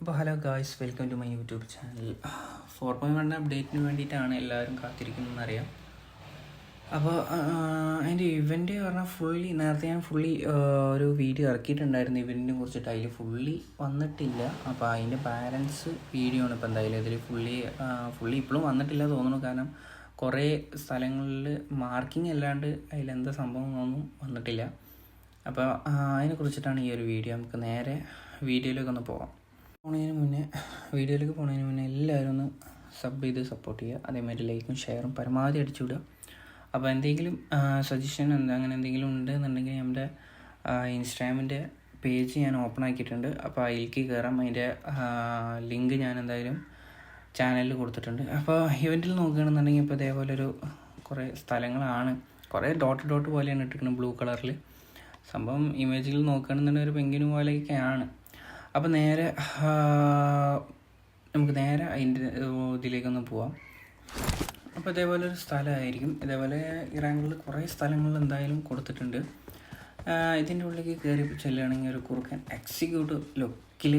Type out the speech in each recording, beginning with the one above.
അപ്പോൾ hello guys, welcome to my YouTube channel. 4.1 അപ്ഡേറ്റിന് വേണ്ടിയിട്ടാണ് എല്ലാവരും കാത്തിരിക്കുന്നതെന്നറിയാം. അപ്പോൾ അതിൻ്റെ ഇവൻ്റ് പറഞ്ഞാൽ നേരത്തെ ഞാൻ ഒരു വീഡിയോ ഇറക്കിയിട്ടുണ്ടായിരുന്നു ഇവൻറ്റിനെ കുറിച്ചിട്ട്. അതിൽ ഫുള്ളി വന്നിട്ടില്ല. അപ്പോൾ അതിൻ്റെ ബാലൻസ് വീഡിയോ ആണ് ഇപ്പോൾ എന്തായാലും ഇതിൽ ഫുള്ളി ഇപ്പോഴും വന്നിട്ടില്ല തോന്നുന്നു. കാരണം കുറേ സ്ഥലങ്ങളിൽ മാർക്കിംഗ് അല്ലാണ്ട് അതിലെന്താ സംഭവം ഒന്നും വന്നിട്ടില്ല. അപ്പോൾ അതിനെക്കുറിച്ചിട്ടാണ് ഈ ഒരു വീഡിയോ. നമുക്ക് നേരെ വീഡിയോയിലേക്കൊന്ന് പോകാം. വീഡിയോയിലേക്ക് പോകുന്നതിന് മുന്നേ എല്ലാവരും ഒന്ന് സബ് ചെയ്ത് സപ്പോർട്ട് ചെയ്യുക. അതേമാതിരി ലൈക്കും ഷെയറും പരമാവധി അടിച്ചു വിടുക. അപ്പോൾ എന്തെങ്കിലും സജഷൻ അങ്ങനെ എന്തെങ്കിലും ഉണ്ടെന്നുണ്ടെങ്കിൽ നമ്മുടെ ഇൻസ്റ്റാഗ്രാമിൻ്റെ പേജ് ഞാൻ ഓപ്പൺ ആക്കിയിട്ടുണ്ട്. അപ്പോൾ അതിലേക്ക് കയറാം. അതിൻ്റെ ലിങ്ക് ഞാൻ എന്തായാലും ചാനലിൽ കൊടുത്തിട്ടുണ്ട്. അപ്പോൾ ഇവൻറ്റിൽ നോക്കുകയാണെന്നുണ്ടെങ്കിൽ ഇപ്പോൾ ഇതേപോലെ കുറേ സ്ഥലങ്ങളാണ്. കുറേ ഡോട്ട് പോലെയാണ് ഇട്ടിരിക്കുന്നത് ബ്ലൂ കളറിൽ. സംഭവം ഇമേജിൽ നോക്കുകയാണെന്നുണ്ടെങ്കിൽ ഒരു പെങ്കിന് പോലെയൊക്കെയാണ്. അപ്പോൾ നമുക്ക് നേരെ അതിൻ്റെ ഇതിലേക്കൊന്ന് പോവാം. അപ്പോൾ ഇതേപോലെ ഒരു സ്ഥലമായിരിക്കും. ഇതേപോലെ ഇറാനിൽ കുറേ സ്ഥലങ്ങളിൽ എന്തായാലും കൊടുത്തിട്ടുണ്ട്. ഇതിൻ്റെ ഉള്ളിലേക്ക് കയറി ചെല്ലുകയാണെങ്കിൽ ഒരു കുറുക്കൻ എക്സിക്യൂട്ടീവ് ലുക്കിൽ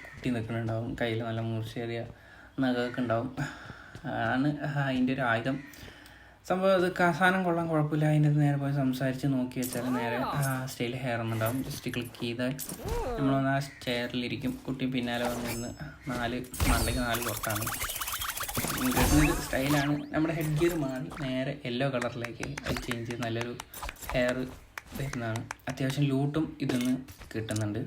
കുട്ടി നിൽക്കുന്നുണ്ടാവും. കയ്യിൽ നല്ല മൂർച്ചയേറിയ നഖമൊക്കെ ഉണ്ടാവും. ആണ് അതിൻ്റെ ഒരു ആയുധം. സംഭവം അത് സാധനം കൊള്ളാൻ കുഴപ്പമില്ല. അതിൻ്റെ നേരെ പോയി സംസാരിച്ച് നോക്കി വെച്ചാൽ നേരെ സ്റ്റൈൽ ഹെയർ ഒന്നുണ്ടാവും. ജസ്റ്റ് ക്ലിക്ക് ചെയ്താൽ നമ്മളൊന്ന് ആ ചെയറിലിരിക്കും. കുട്ടി പിന്നാലെ വന്നിരുന്ന് മണ്ടയ്ക്ക് 4 പുറത്താണ് കിട്ടുന്നൊരു സ്റ്റൈലാണ്. നമ്മുടെ ഹെഡ് ഗിയർ മാറി നേരെ യെല്ലോ കളറിലേക്ക് അത് ചേഞ്ച് ചെയ്ത് നല്ലൊരു ഹെയർ വരുന്നതാണ്. അത്യാവശ്യം ലൂട്ടും ഇതിന്ന് കിട്ടുന്നുണ്ട്.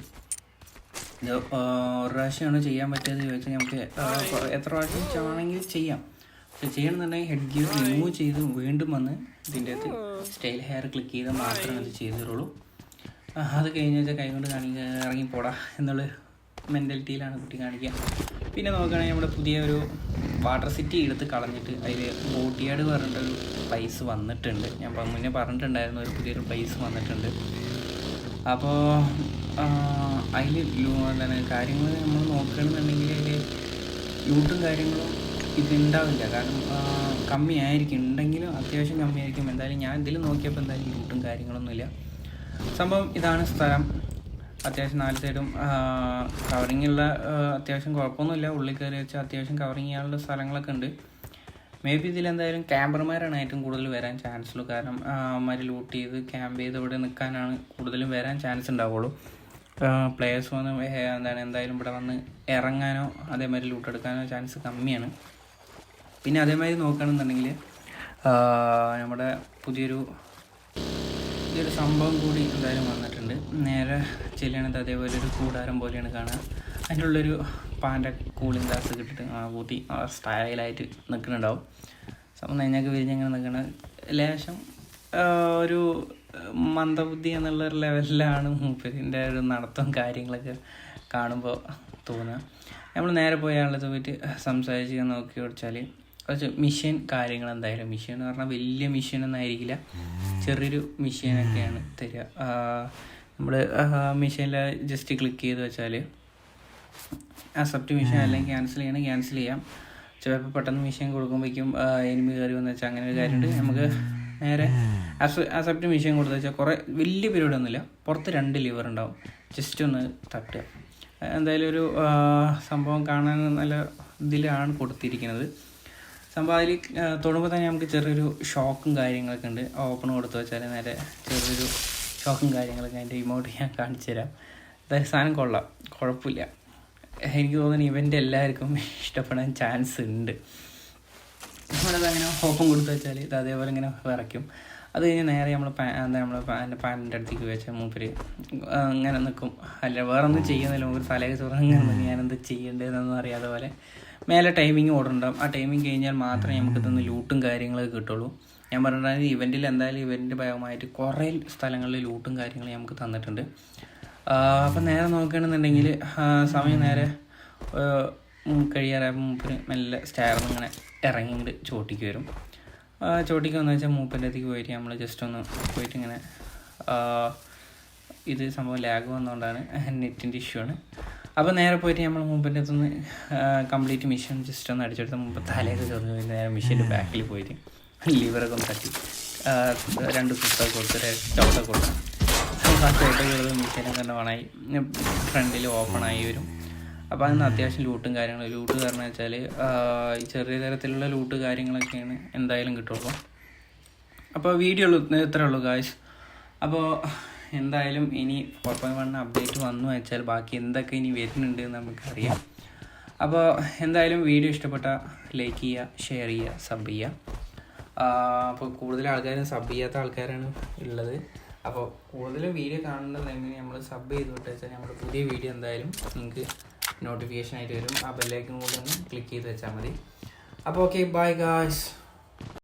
ഇത് ഒരു പ്രാവശ്യമാണ് ചെയ്യാൻ പറ്റിയത് ചോദിച്ചാൽ നമുക്ക് എത്ര പ്രാവശ്യം ആണെങ്കിൽ ചെയ്യാം. പക്ഷെ ചെയ്യണമെന്നുണ്ടെങ്കിൽ ഹെഡ് ഗിയർ റിമൂവ് ചെയ്ത് വീണ്ടും വന്ന് ഇതിൻ്റെ അകത്ത് സ്റ്റൈൽ ഹെയർ ക്ലിക്ക് ചെയ്താൽ മാത്രമേ അത് ചെയ്തിട്ടുള്ളൂ. അത് കഴിഞ്ഞ് വെച്ചാൽ കൈ കൊണ്ട് ഇറങ്ങിപ്പോടാ എന്നുള്ള മെൻറ്റാലിറ്റിയിലാണ് കുട്ടി കാണിക്കുക. പിന്നെ നോക്കുകയാണെങ്കിൽ നമ്മുടെ പുതിയ ഒരു വാട്ടർ സിറ്റി എടുത്ത് കളഞ്ഞിട്ട് അതിൽ ബോട്ടിയാട് പറഞ്ഞിട്ടൊരു പ്ലേസ് വന്നിട്ടുണ്ട്. ഞാൻ മുന്നേ പറഞ്ഞിട്ടുണ്ടായിരുന്നു ഒരു പുതിയൊരു പ്ലേസ് വന്നിട്ടുണ്ട്. അപ്പോൾ അതിൽ എന്താണ് കാര്യങ്ങൾ നമ്മൾ നോക്കുകയാണെന്നുണ്ടെങ്കിൽ അതിൽ ലൂട്ടും കാര്യങ്ങളും ഇതുണ്ടാവില്ല. കാരണം കമ്മിയായിരിക്കും. ഉണ്ടെങ്കിലും അത്യാവശ്യം കമ്മിയായിരിക്കും. എന്തായാലും ഞാൻ ഇതിൽ നോക്കിയപ്പോൾ എന്തായാലും ലൂട്ടും കാര്യങ്ങളൊന്നുമില്ല. സംഭവം ഇതാണ് സ്ഥലം. അത്യാവശ്യം 4 സൈഡും കവറിങ്ങുള്ള അത്യാവശ്യം കുഴപ്പമൊന്നുമില്ല. ഉള്ളിൽ കയറി വെച്ചാൽ അത്യാവശ്യം കവറിങ് ചെയ്യാനുള്ള സ്ഥലങ്ങളൊക്കെ ഉണ്ട്. മേ ബി ഇതിലെന്തായാലും ക്യാമ്പർമാരാണ് ഏറ്റവും കൂടുതൽ വരാൻ ചാൻസ് ഉള്ളൂ. കാരണം അവന്മാർ ലൂട്ട് ചെയ്ത് ക്യാമ്പ് ചെയ്ത് ഇവിടെ നിൽക്കാനാണ് കൂടുതലും വരാൻ ചാൻസ് ഉണ്ടാവുള്ളൂ. പ്ലേയേഴ്സ് വന്ന് എന്തായാലും ഇവിടെ വന്ന് ഇറങ്ങാനോ അതേമാതിരി ലൂട്ട് എടുക്കാനോ ചാൻസ് കമ്മിയാണ്. പിന്നെ അതേമാതിരി നോക്കുകയാണെന്നുണ്ടെങ്കിൽ നമ്മുടെ പുതിയൊരു സംഭവം കൂടി എന്തായാലും വന്നിട്ടുണ്ട്. നേരെ ചെല്ലുകയാണെങ്കിൽ അതേപോലെ ഒരു കൂടാരം പോലെയാണ് കാണുക. അതിൻ്റെ ഉള്ളൊരു പാൻ്റെ കൂളിംഗ് ഗ്ലാസ് കിട്ടിയിട്ട് കൂട്ടി സ്റ്റൈലായിട്ട് നിൽക്കുന്നുണ്ടാവും. സംഭവം നെഞ്ഞൊക്കെ വിരിഞ്ഞങ്ങനെ നിൽക്കുന്ന ലേശം ഒരു മന്ദബുദ്ധി എന്നുള്ളൊരു ലെവലിലാണ് മൂപ്പരിൻ്റെ ഒരു നടത്തവും കാര്യങ്ങളൊക്കെ കാണുമ്പോൾ തോന്നുക. നമ്മൾ നേരെ പോയി ആളുടെ പോയിട്ട് സംസാരിച്ച് നോക്കി ഓടിച്ചാൽ കുറച്ച് മിഷ്യൻ കാര്യങ്ങൾ എന്തായാലും മിഷ്യൻ എന്ന് പറഞ്ഞാൽ വലിയ മിഷ്യനൊന്നും ആയിരിക്കില്ല. ചെറിയൊരു മിഷ്യനൊക്കെയാണ് തരിക. നമ്മൾ മിഷ്യനിൽ ജസ്റ്റ് ക്ലിക്ക് ചെയ്ത് വെച്ചാൽ അക്സെപ്റ്റ് മിഷ്യൻ അല്ലെങ്കിൽ ക്യാൻസൽ ചെയ്യാം. ചിലപ്പോൾ പെട്ടെന്ന് മിഷ്യൻ കൊടുക്കുമ്പോഴേക്കും എനിമി കയറി വന്ന് വെച്ചാൽ അങ്ങനെ ഒരു കാര്യമുണ്ട്. നമുക്ക് നേരെ അക്സെപ്റ്റ് മിഷ്യൻ കൊടുത്തു വെച്ചാൽ കുറേ വലിയ പരിപാടി ഒന്നുമില്ല. പുറത്ത് 2 ലിവർ ഉണ്ടാവും. ജസ്റ്റ് ഒന്ന് തട്ടുക. എന്തായാലും ഒരു സംഭവം കാണാൻ നല്ല ഇതിലാണ് കൊടുത്തിരിക്കുന്നത്. സംഭവം അതിൽ തൊടുമ്പോൾ തന്നെ നമുക്ക് ചെറിയൊരു ഷോക്കും കാര്യങ്ങളൊക്കെ ഉണ്ട്. ഓപ്പൺ കൊടുത്തു വെച്ചാൽ നേരെ ചെറിയൊരു ഷോക്കും കാര്യങ്ങളൊക്കെ അതിൻ്റെ ഇമോട്ട് ഞാൻ കാണിച്ചു തരാം. എന്തായാലും സാധനം കൊള്ളാം, കുഴപ്പമില്ല. എനിക്ക് തോന്നുന്നു ഇവൻ്റെ എല്ലാവർക്കും ഇഷ്ടപ്പെടാൻ ചാൻസ് ഉണ്ട്. നമ്മളത് അങ്ങനെ ഓപ്പൺ കൊടുത്തു വെച്ചാൽ ഇത് അതേപോലെ ഇങ്ങനെ വിറയ്ക്കും. അത് കഴിഞ്ഞ് നേരെ നമ്മൾ എൻ്റെ പാനിൻ്റെ അടുത്തേക്ക് വെച്ചാൽ മൂപ്പര് ഇങ്ങനെ നിൽക്കും. അല്ല വേറെ ഒന്നും ചെയ്യുന്നില്ല. മൂപ്പര് തലയൊക്കെ ചോറ് ഇങ്ങനെ ഞാനെന്ത് ചെയ്യേണ്ടതെന്നൊന്നും അറിയാതെ പോലെ മേലെ ടൈമിങ് ഓർഡർ ഉണ്ടാവും. ആ ടൈമിങ് കഴിഞ്ഞാൽ മാത്രമേ നമുക്ക് തന്ന് ലൂട്ടും കാര്യങ്ങളൊക്കെ കിട്ടുള്ളൂ. ഞാൻ പറഞ്ഞിട്ടുണ്ടെങ്കിൽ ഇവൻറ്റിൻ്റെ ഭാഗമായിട്ട് കുറേ സ്ഥലങ്ങളിൽ ലൂട്ടും കാര്യങ്ങളും നമുക്ക് തന്നിട്ടുണ്ട്. അപ്പം നേരെ നോക്കുകയാണെന്നുണ്ടെങ്കിൽ സമയം നേരെ കഴിയാറായപ്പോൾ മൂപ്പര് മെല്ലെ സ്റ്റയറിൽ ഇങ്ങനെ ഇറങ്ങിയിട്ട് ചോട്ടിക്ക് വരും. ചോട്ടിക്ക് വന്നു വെച്ചാൽ മൂപ്പൻ്റെ അടുത്തേക്ക് പോയിട്ട് നമ്മൾ ജസ്റ്റ് ഒന്ന് പോയിട്ട് ഇങ്ങനെ ഇത് സംഭവം ലാഗ് വന്നുകൊണ്ടാണ് നെറ്റിൻ്റെ ഇഷ്യൂ ആണ്. അപ്പോൾ നേരെ പോയിട്ട് നമ്മൾ മൂപ്പൻ്റെ അടുത്തുനിന്ന് കംപ്ലീറ്റ് മിഷൻ ജസ്റ്റ് ഒന്ന് അടിച്ചെടുത്ത് മുമ്പ് തലയൊക്കെ ചെറുത് നേരെ മിഷീൻ്റെ ബാക്കിൽ പോയിട്ട് ലിവറൊക്കെ ഒന്ന് തട്ടി 2 കുത്തൊക്കെ കൊടുത്തിട്ട് ചവിട്ടൊക്കെ കൊടുക്കണം. ആ ചവിട്ടൊക്കെ മിഷീനൊക്കെ തന്നെ ഓണായി ഫ്രണ്ടിൽ ഓപ്പണായി വരും. അപ്പോൾ അതിന് അത്യാവശ്യം ലൂട്ടും കാര്യങ്ങളും. ലൂട്ട് കാരണം വെച്ചാൽ ചെറിയ തരത്തിലുള്ള ലൂട്ട് കാര്യങ്ങളൊക്കെയാണ് എന്തായാലും കിട്ടുള്ളൂ. അപ്പോൾ വീഡിയോ ഇത്രേ ഉള്ളൂ ഗായ്സ്. അപ്പോൾ എന്തായാലും ഇനി 4.1 അപ്ഡേറ്റ് വന്നു വെച്ചാൽ ബാക്കി എന്തൊക്കെ ഇനി വരുന്നുണ്ട് എന്ന് നമുക്കറിയാം. അപ്പോൾ എന്തായാലും വീഡിയോ ഇഷ്ടപ്പെട്ടാൽ ലൈക്ക് ചെയ്യുക, ഷെയർ ചെയ്യുക, സബ് ചെയ്യുക. അപ്പോൾ കൂടുതൽ ആൾക്കാരും സബ് ചെയ്യാത്ത ആൾക്കാരാണ് ഉള്ളത്. അപ്പോൾ കൂടുതലും വീഡിയോ കാണുന്നത് എങ്ങനെ നമ്മൾ സബ് ചെയ്തിട്ട് വെച്ചാൽ നമ്മുടെ പുതിയ വീഡിയോ എന്തായാലും നിങ്ങൾക്ക് നോട്ടിഫിക്കേഷൻ ആയിട്ട് വരും. ആ ബെല്ലൈക്കൺ കൂടെ ഒന്ന് ക്ലിക്ക് ചെയ്ത് വെച്ചാൽ മതി. അപ്പോൾ ഓക്കെ, ബൈ ഗായ്സ്.